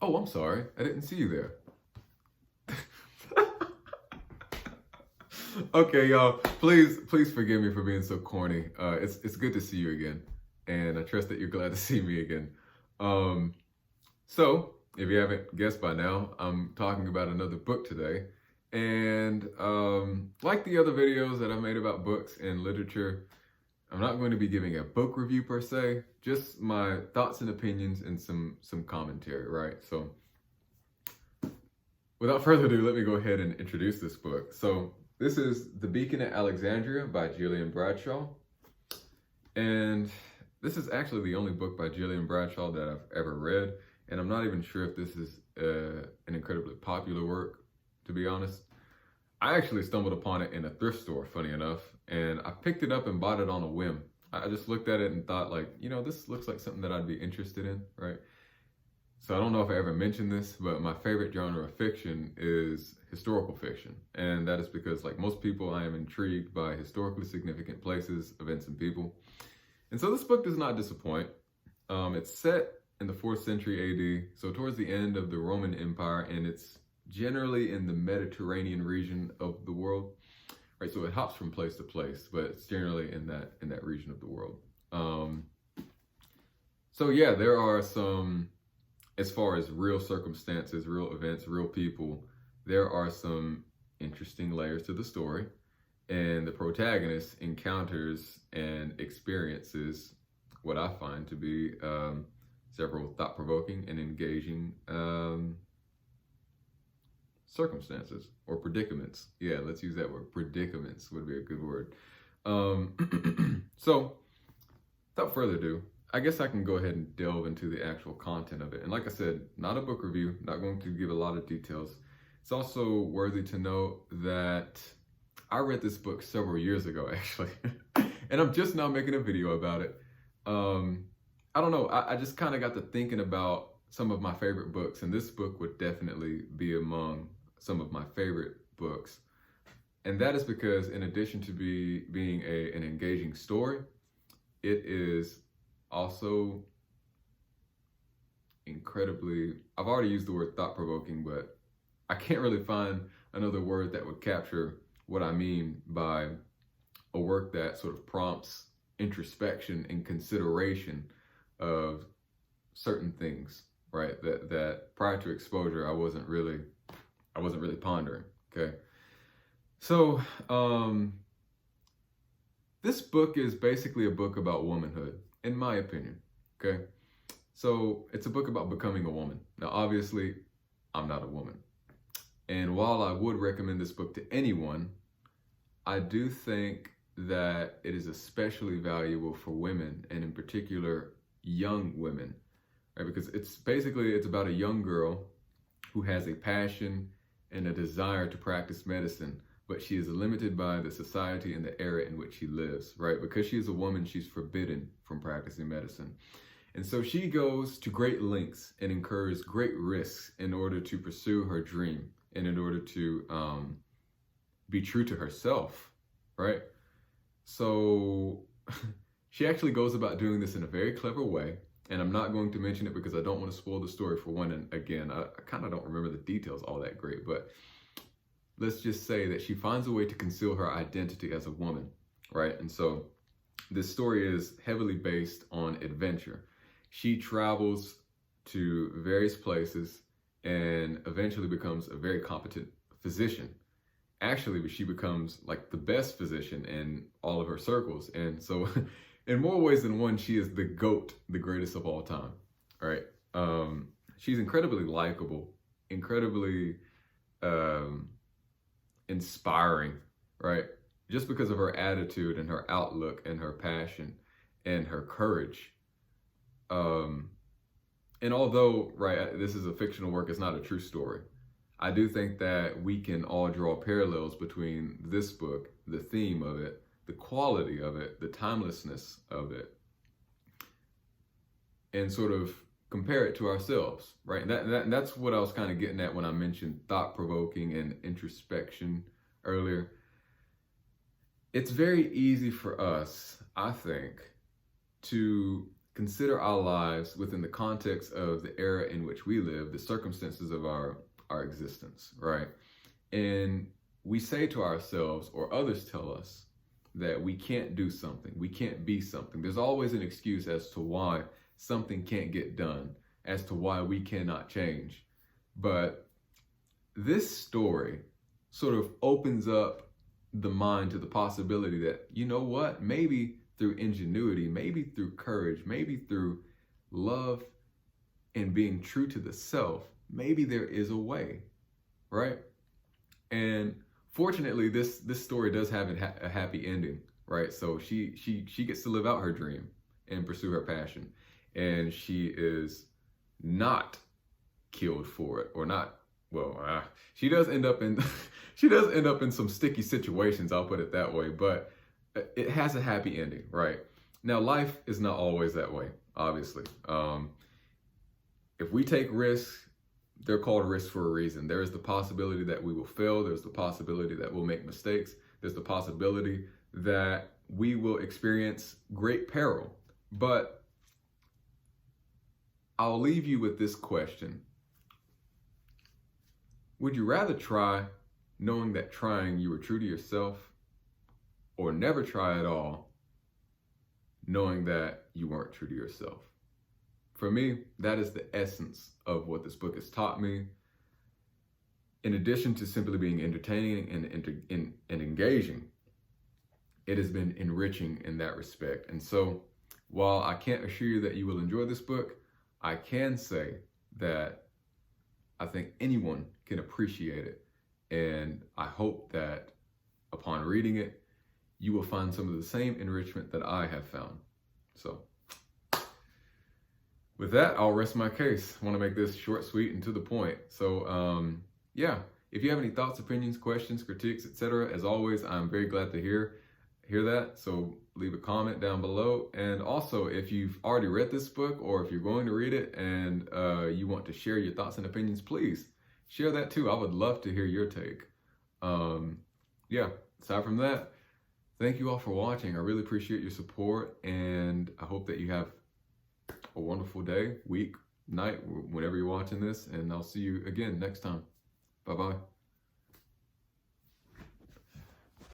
Oh, I'm sorry. I didn't see you there. Okay, y'all. Please forgive me for being so corny. It's good to see you again, and I trust that you're glad to see me again. Um, so if you haven't guessed by now, I'm talking about another book today, and like the other videos that I've made about books and literature, I'm not going to be giving a book review per se, just my thoughts and opinions and some commentary, right? So without further ado, let me go ahead and introduce this book. So this is The Beacon at Alexandria by Gillian Bradshaw. And this is actually the only book by Gillian Bradshaw that I've ever read. And I'm not even sure if this is an incredibly popular work, to be honest. I actually stumbled upon it in a thrift store, funny enough, and I picked it up and bought it on a whim. I just looked at it and thought, like, this looks like something that I'd be interested in, right? So I don't know if I ever mentioned this, but my favorite genre of fiction is historical fiction. And that is because, like most people, I am intrigued by historically significant places, events, and people. And so this book does not disappoint. It's set in the 4th century AD, so towards the end of the Roman Empire, and it's generally in the Mediterranean region of the world, right? So it hops from place to place, but it's generally in that region of the world. So yeah, there are some, as far as real circumstances, real events, real people, there are some interesting layers to the story, and the protagonist encounters and experiences what I find to be several thought-provoking and engaging circumstances or predicaments. Yeah, let's use that word. Predicaments would be a good word. So, without further ado, I guess I can go ahead and delve into the actual content of it. And like I said, not a book review, not going to give a lot of details. It's also worthy to note that I read this book several years ago, actually, and I'm just now making a video about it. I don't know, I just kind of got to thinking about some of my favorite books, and this book would definitely be among some of my favorite books. And that is because in addition to being an engaging story, it is also incredibly, I've already used the word thought-provoking, but I can't really find another word that would capture what I mean by a work that sort of prompts introspection and consideration of certain things, right? That prior to exposure, I wasn't really pondering. Okay. So this book is basically a book about womanhood, in my opinion. Okay. So it's a book about becoming a woman. Now, obviously, I'm not a woman. And while I would recommend this book to anyone, I do think that it is especially valuable for women, and in particular, young women, right? Because it's about a young girl who has a passion and a desire to practice medicine, but she is limited by the society and the era in which she lives, right? Because she is a woman, she's forbidden from practicing medicine. And so she goes to great lengths and incurs great risks in order to pursue her dream and in order to be true to herself, right? So she actually goes about doing this in a very clever way. And I'm not going to mention it because I don't want to spoil the story for one. And again, I kind of don't remember the details all that great, but let's just say that she finds a way to conceal her identity as a woman, right? And so this story is heavily based on adventure. She travels to various places and eventually becomes a very competent physician. Actually, she becomes like the best physician in all of her circles. And so in more ways than one, she is the GOAT, the greatest of all time, right? She's incredibly likable, incredibly inspiring, right? Just because of her attitude and her outlook and her passion and her courage. And although, right, this is a fictional work, it's not a true story, I do think that we can all draw parallels between this book, the theme of it, the quality of it, the timelessness of it, and sort of compare it to ourselves, right? And that's what I was kind of getting at when I mentioned thought-provoking and introspection earlier. It's very easy for us, I think, to consider our lives within the context of the era in which we live, the circumstances of our existence, right? And we say to ourselves, or others tell us, that we can't do something, we can't be something. There's always an excuse as to why something can't get done, as to why we cannot change. But this story sort of opens up the mind to the possibility that, you know what, maybe through ingenuity, maybe through courage, maybe through love and being true to the self, maybe there is a way, right? And fortunately, this story does have a happy ending, right? So she gets to live out her dream and pursue her passion, and she is not killed for it, or not. Well, she does end up in she does end up in some sticky situations. I'll put it that way, but it has a happy ending, right? Now, life is not always that way, obviously. If we take risks, they're called risks for a reason. There is the possibility that we will fail. There's the possibility that we'll make mistakes. There's the possibility that we will experience great peril. But I'll leave you with this question. Would you rather try knowing that trying you were true to yourself, or never try at all knowing that you weren't true to yourself? For me, that is the essence of what this book has taught me. In addition to simply being entertaining and engaging, it has been enriching in that respect. And so, while I can't assure you that you will enjoy this book, I can say that I think anyone can appreciate it. And I hope that upon reading it, you will find some of the same enrichment that I have found. So, with that, I'll rest my case. I want to make this short, sweet, and to the point. So, yeah, if you have any thoughts, opinions, questions, critiques, etc., as always, I'm very glad to hear that. So leave a comment down below. And also, if you've already read this book, or if you're going to read it and you want to share your thoughts and opinions, please share that too. I would love to hear your take. Yeah, aside from that, thank you all for watching. I really appreciate your support, and I hope that you have a wonderful day, week, night, whenever you're watching this, and I'll see you again next time. Bye-bye.